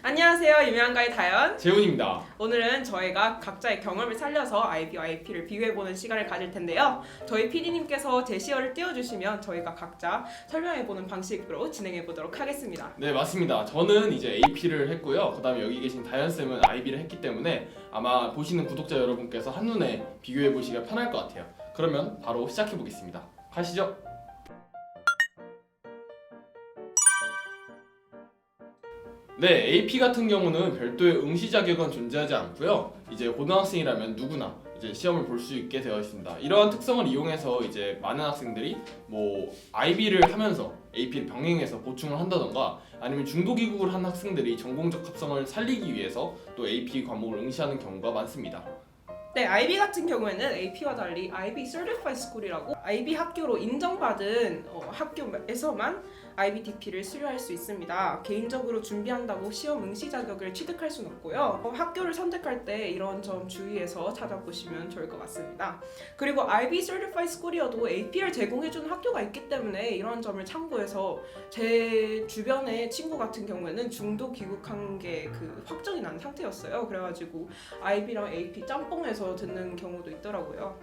안녕하세요. 유명한가의 다연. 재훈입니다. 오늘은 저희가 각자의 경험을 살려서 IB와 AP를 비교해보는 시간을 가질 텐데요. 저희 PD님께서 제시어를 띄워주시면 저희가 각자 설명해보는 방식으로 진행해보도록 하겠습니다. 네, 맞습니다. 저는 이제 AP를 했고요. 그 다음에 여기 계신 다현쌤은 IB를 했기 때문에 아마 보시는 구독자 여러분께서 한눈에 비교해보시기가 편할 것 같아요. 그러면 바로 시작해보겠습니다. 가시죠. 네, AP 같은 경우는 별도의 응시 자격은 존재하지 않고요. 이제 고등학생이라면 누구나 이제 시험을 볼 수 있게 되어 있습니다. 이러한 특성을 이용해서 이제 많은 학생들이 뭐 IB를 하면서 AP를 병행해서 보충을 한다던가 아니면 중도 귀국을 한 학생들이 전공적 합성을 살리기 위해서 또 AP 과목을 응시하는 경우가 많습니다. 네, IB 같은 경우에는 AP와 달리 IB Certified School이라고 IB 학교로 인정받은 학교에서만 IB DP를 수료할 수 있습니다. 개인적으로 준비한다고 시험 응시 자격을 취득할 수는 없고요. 학교를 선택할 때 이런 점 주의해서 찾아보시면 좋을 것 같습니다. 그리고 IB Certified School이어도 AP를 제공해주는 학교가 있기 때문에 이런 점을 참고해서 제 주변의 친구 같은 경우에는 중도 귀국한 게 확정이 난 상태였어요. 그래가지고 IB랑 AP 짬뽕해서 듣는 경우도 있더라고요.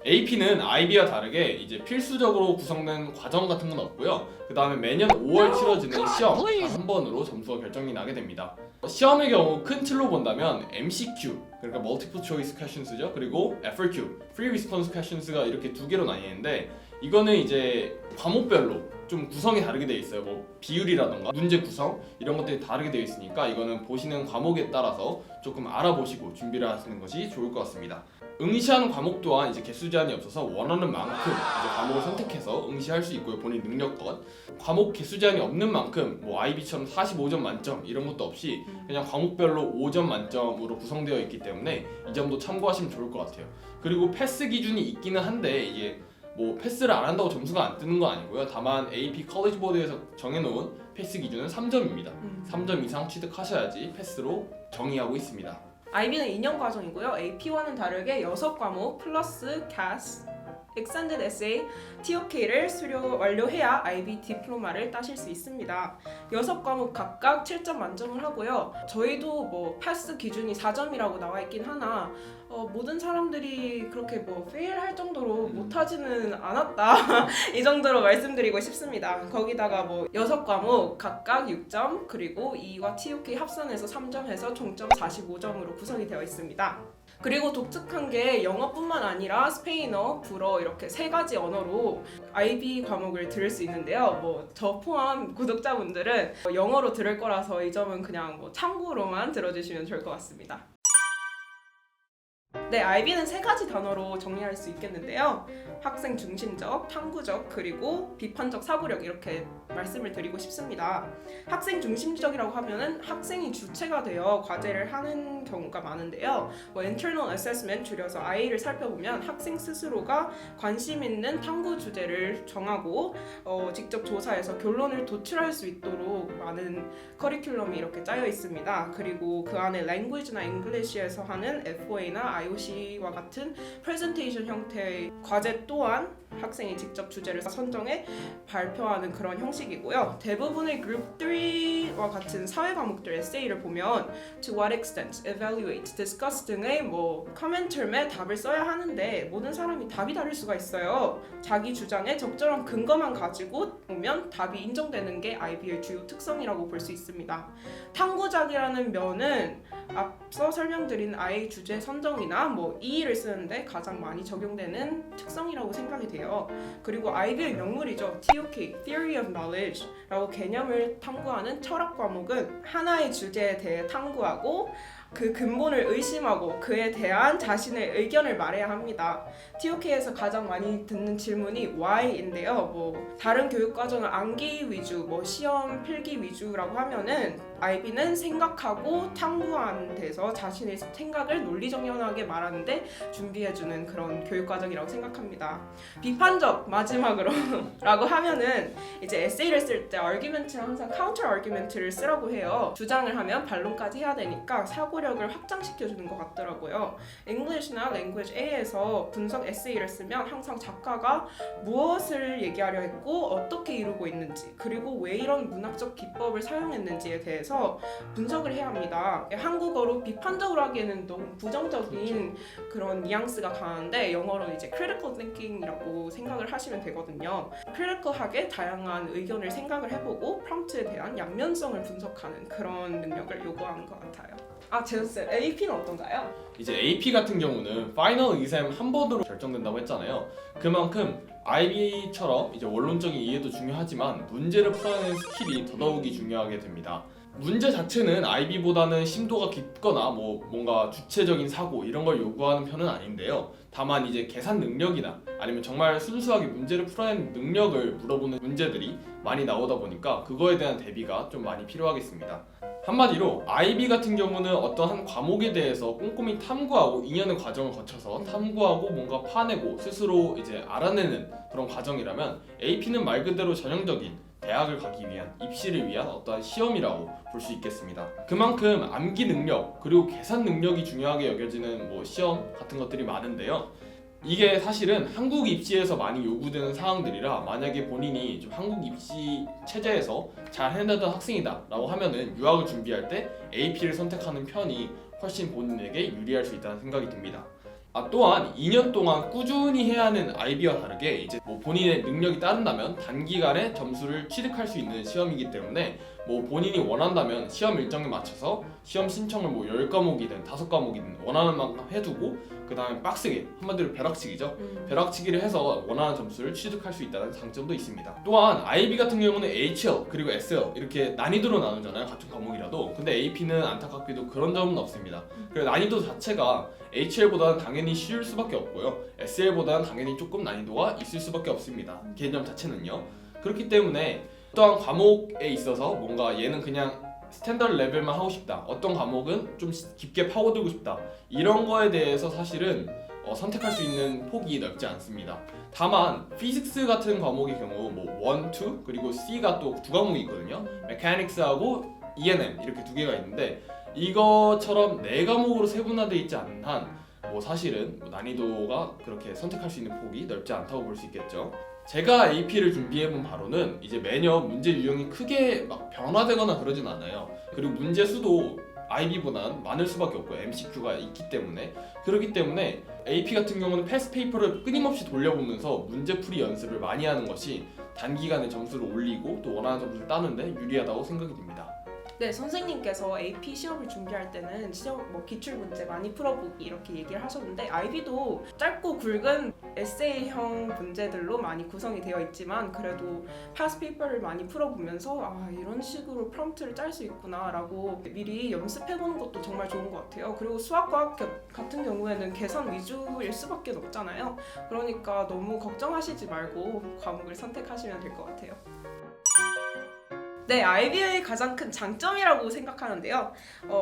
AP는 IB와 다르게 이제 필수적으로 구성된 과정 같은 건 없고요. 그 다음에 매년 5월 치러지는 시험 단 한 번으로 점수가 결정이 나게 됩니다. 시험의 경우 큰 틀로 본다면 MCQ, 그러니까 Multiple Choice Questions죠. 그리고 FRQ, Free Response Questions가 이렇게 두 개로 나뉘는데 이거는 이제 과목별로 좀 구성이 다르게 되어 있어요. 뭐 비율이라던가 문제 구성 이런 것들이 다르게 되어 있으니까 이거는 보시는 과목에 따라서 조금 알아보시고 준비를 하시는 것이 좋을 것 같습니다. 응시하는 과목 또한 이제 개수 제한이 없어서 원하는 만큼 이제 과목을 선택해서 응시할 수 있고요. 본인 능력껏 과목 개수 제한이 없는 만큼 뭐 IB처럼 45점 만점 이런 것도 없이 그냥 과목별로 5점 만점으로 구성되어 있기 때문에 이 점도 참고하시면 좋을 것 같아요. 그리고 패스 기준이 있기는 한데 이게 뭐 패스를 안 한다고 점수가 안 뜨는 건 아니고요. 다만 AP 컬리지 보드에서 정해놓은 패스 기준은 3점입니다. 3점 이상 취득하셔야지 패스로 정의하고 있습니다. IB는 2년 과정이고요. AP와는 다르게 6과목 플러스 CAS, Extended Essay, TOK를 완료해야 IB 디플로마를 따실 수 있습니다. 6과목 각각 7점 만점을 하고요. 저희도 뭐 패스 기준이 4점이라고 나와 있긴 하나 모든 사람들이 그렇게 페일할 정도로 못하지는 않았다 이 정도로 말씀드리고 싶습니다. 거기다가 6과목 각각 6점 그리고 E와 TOK 합산해서 3점 해서 총점 45점으로 구성이 되어 있습니다. 그리고 독특한 게 영어뿐만 아니라 스페인어, 불어 이렇게 3가지 언어로 IB 과목을 들을 수 있는데요. 저 포함 구독자분들은 영어로 들을 거라서 이 점은 그냥 참고로만 들어주시면 좋을 것 같습니다. 네, IB는 3가지 단어로 정리할 수 있겠는데요. 학생 중심적, 탐구적, 그리고 비판적 사고력 이렇게 말씀을 드리고 싶습니다. 학생 중심적이라고 하면은 학생이 주체가 되어 과제를 하는 경우가 많은데요. Internal Assessment 줄여서 IA를 살펴보면 학생 스스로가 관심 있는 탐구 주제를 정하고 직접 조사해서 결론을 도출할 수 있도록 많은 커리큘럼이 이렇게 짜여 있습니다. 그리고 그 안에 Language나 English에서 하는 FOA나 IOC와 같은 프레젠테이션 형태의 과제 또한 학생이 직접 주제를 선정해 발표하는 그런 형식이고요. 대부분의 그룹 3와 같은 사회 과목들 에세이를 보면 to what extent, evaluate, discuss 등의 커멘텀에 답을 써야 하는데 모든 사람이 답이 다를 수가 있어요. 자기 주장에 적절한 근거만 가지고 보면 답이 인정되는 게 IB의 주요 특성이라고 볼 수 있습니다. 탐구작이라는 면은 앞서 설명드린 I 주제 선정이나 E를 쓰는데 가장 많이 적용되는 특성이라고 생각이 돼요. 그리고 IB의 명물이죠. TOK, Theory of Knowledge라고 개념을 탐구하는 철학 과목은 하나의 주제에 대해 탐구하고 그 근본을 의심하고 그에 대한 자신의 의견을 말해야 합니다. TOK에서 가장 많이 듣는 질문이 why인데요. 다른 교육과정은 암기 위주, 시험 필기 위주라고 하면은 IB는 생각하고 탐구한 데서 자신의 생각을 논리정연하게 말하는데 준비해주는 그런 교육과정이라고 생각합니다. 비판적 마지막으로 라고 하면은 이제 에세이를 쓸 때 아규멘트는 항상 카운터 아규멘트를 쓰라고 해요. 주장을 하면 반론까지 해야 되니까 사고력을 확장시켜주는 것 같더라고요. English나 Language A에서 분석 에세이를 쓰면 항상 작가가 무엇을 얘기하려 했고 어떻게 이루고 있는지 그리고 왜 이런 문학적 기법을 사용했는지에 대해서 분석을 해야 합니다. 한국어로 비판적으로 하기에는 너무 부정적인 그런 뉘앙스가 강한데 영어로는 이제 critical thinking이라고 생각을 하시면 되거든요. critical하게 다양한 의견을 생각을 해보고 프롬프트에 대한 양면성을 분석하는 그런 능력을 요구하는 것 같아요. 제우스, AP는 어떤가요? 이제 AP 같은 경우는 파이널 exam 한 번으로 결정된다고 했잖아요. 그만큼 IB처럼 이제 원론적인 이해도 중요하지만 문제를 풀어내는 스킬이 더더욱이 중요하게 됩니다. 문제 자체는 IB보다는 심도가 깊거나 뭔가 주체적인 사고 이런 걸 요구하는 편은 아닌데요. 다만 이제 계산 능력이나 아니면 정말 순수하게 문제를 풀어내는 능력을 물어보는 문제들이 많이 나오다 보니까 그거에 대한 대비가 좀 많이 필요하겠습니다. 한마디로 IB 같은 경우는 어떤 한 과목에 대해서 꼼꼼히 탐구하고 2년의 과정을 거쳐서 탐구하고 뭔가 파내고 스스로 이제 알아내는 그런 과정이라면 AP는 말 그대로 전형적인 대학을 가기 위한 입시를 위한 어떠한 시험이라고 볼 수 있겠습니다. 그만큼 암기 능력 그리고 계산 능력이 중요하게 여겨지는 시험 같은 것들이 많은데요. 이게 사실은 한국 입시에서 많이 요구되는 사항들이라 만약에 본인이 좀 한국 입시 체제에서 잘 해내던 학생이다 라고 하면은 유학을 준비할 때 AP를 선택하는 편이 훨씬 본인에게 유리할 수 있다는 생각이 듭니다. 또한 2년 동안 꾸준히 해야 하는 IB와 다르게 이제 본인의 능력이 따른다면 단기간에 점수를 취득할 수 있는 시험이기 때문에 본인이 원한다면 시험 일정에 맞춰서 시험 신청을 10과목이든 5과목이든 원하는 만큼 해두고 그 다음에 빡세게 한마디로 벼락치기죠. 벼락치기를 해서 원하는 점수를 취득할 수 있다는 장점도 있습니다. 또한 IB 같은 경우는 HL 그리고 SL 이렇게 난이도로 나누잖아요. 같은 과목이라도. 근데 AP는 안타깝게도 그런 점은 없습니다. 그래서 난이도 자체가 HL보다는 당연히 쉬울 수밖에 없고요. SL보다는 당연히 조금 난이도가 있을 수밖에 없습니다. 개념 자체는요. 그렇기 때문에 어떠한 과목에 있어서 뭔가 얘는 그냥 스탠더드 레벨만 하고 싶다. 어떤 과목은 좀 깊게 파고들고 싶다. 이런 거에 대해서 사실은 선택할 수 있는 폭이 넓지 않습니다. 다만 피직스 같은 과목의 경우 1, 2 그리고 C가 또 두 과목이 있거든요. 메카닉스하고 E&M 이렇게 두 개가 있는데 이거처럼 네 과목으로 세분화되어 있지 않은 한 사실은 난이도가 그렇게 선택할 수 있는 폭이 넓지 않다고 볼 수 있겠죠. 제가 AP를 준비해본 바로는 이제 매년 문제 유형이 크게 변화되거나 그러진 않아요. 그리고 문제 수도 IB보다는 많을 수밖에 없고요. MCQ가 있기 때문에. 그렇기 때문에 AP 같은 경우는 패스 페이퍼를 끊임없이 돌려보면서 문제풀이 연습을 많이 하는 것이 단기간에 점수를 올리고 또 원하는 점수를 따는데 유리하다고 생각이 듭니다. 네, 선생님께서 AP 시험을 준비할 때는 시험 기출 문제 많이 풀어보기 이렇게 얘기를 하셨는데 IB도 짧고 굵은 에세이형 문제들로 많이 구성이 되어 있지만 그래도 패스 페이퍼를 많이 풀어보면서 이런 식으로 프롬프트를 짤 수 있구나 라고 미리 연습해보는 것도 정말 좋은 것 같아요. 그리고 수학과학 같은 경우에는 계산 위주일 수밖에 없잖아요. 그러니까 너무 걱정하시지 말고 과목을 선택하시면 될 것 같아요. 네, IB의 가장 큰 장점이라고 생각하는데요.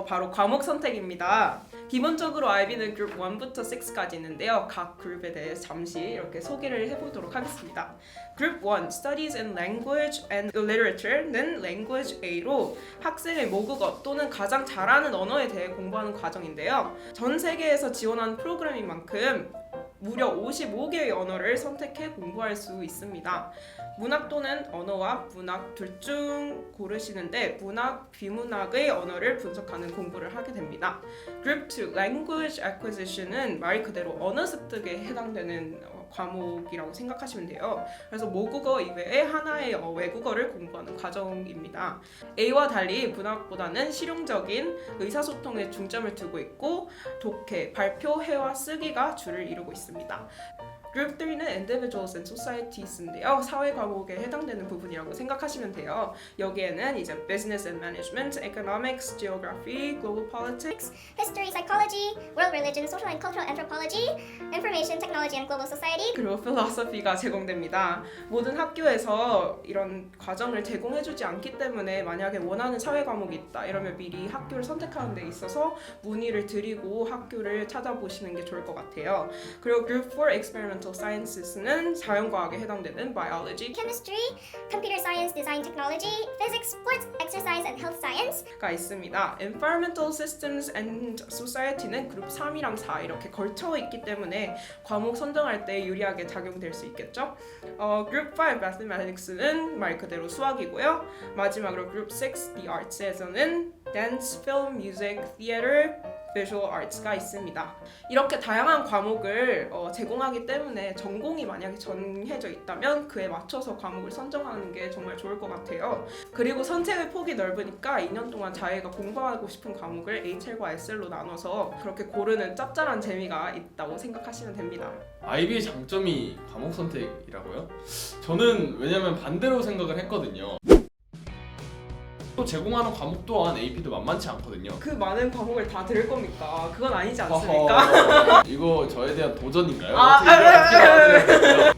바로 과목 선택입니다. 기본적으로 IB는 그룹 1부터 6까지 있는데요. 각 그룹에 대해 잠시 이렇게 소개를 해보도록 하겠습니다. 그룹 1, Studies in Language and Literature는 Language A로 학생의 모국어 또는 가장 잘하는 언어에 대해 공부하는 과정인데요. 전 세계에서 지원하는 프로그램인 만큼 무려 55개의 언어를 선택해 공부할 수 있습니다. 문학 또는 언어와 문학 둘 중 고르시는데 문학, 비문학의 언어를 분석하는 공부를 하게 됩니다. Group 2, Language Acquisition은 말 그대로 언어 습득에 해당되는 과목이라고 생각하시면 돼요. 그래서 모국어 이외에 하나의 외국어를 공부하는 과정입니다. A와 달리 문학보다는 실용적인 의사소통에 중점을 두고 있고 독해, 발표, 회화, 쓰기가 주를 이루고 있습니다. 그룹 3는 Individuals and Societies인데요. 사회 과목에 해당되는 부분이라고 생각하시면 돼요. 여기에는 이제 Business and Management, Economics, Geography, Global Politics, history, psychology, world religion, social and cultural anthropology, information technology and global society. 그리고 Philosophy가 제공됩니다. 모든 학교에서 이런 과정을 제공해주지 않기 때문에 만약에 원하는 사회 과목이 있다 이러면 미리 학교를 선택하는 데 있어서 문의를 드리고 학교를 찾아보시는 게 좋을 것 같아요. 그리고 Group 4 Experimental Sciences는 자연과학에 해당되는 Biology, Chemistry, computer science, design technology, physics, sports, exercise and health science. 가 있습니다. Environmental Systems and Society는 그룹 3이랑 4 이렇게 걸쳐 있기 때문에 과목 선정할 때 유리하게 작용될 수 있겠죠. 그룹 5 Mathematics는 말 그대로 수학이고요. 마지막으로 그룹 6 The Arts에서는 Dance, Film, Music, Theater, Visual Arts가 있습니다. 이렇게 다양한 과목을 제공하기 때문에 전공이 만약에 정해져 있다면 그에 맞춰서 과목을 선정하는 게 정말 좋을 것 같아요. 그리고 선택의 폭이 넓으니까 2년 동안 자기가 공부하고 싶은 과목을 HL과 SL로 나눠서 그렇게 고르는 짭짤한 재미가 있다고 생각하시면 됩니다. IB의 장점이 과목 선택이라고요? 저는 왜냐면 반대로 생각을 했거든요. 또 제공하는 과목 또한 AP도 만만치 않거든요. 그 많은 과목을 다 들을 겁니까? 그건 아니지 않습니까? 허허, 이거 저에 대한 도전인가요? 아, 어떻게 생각하세요?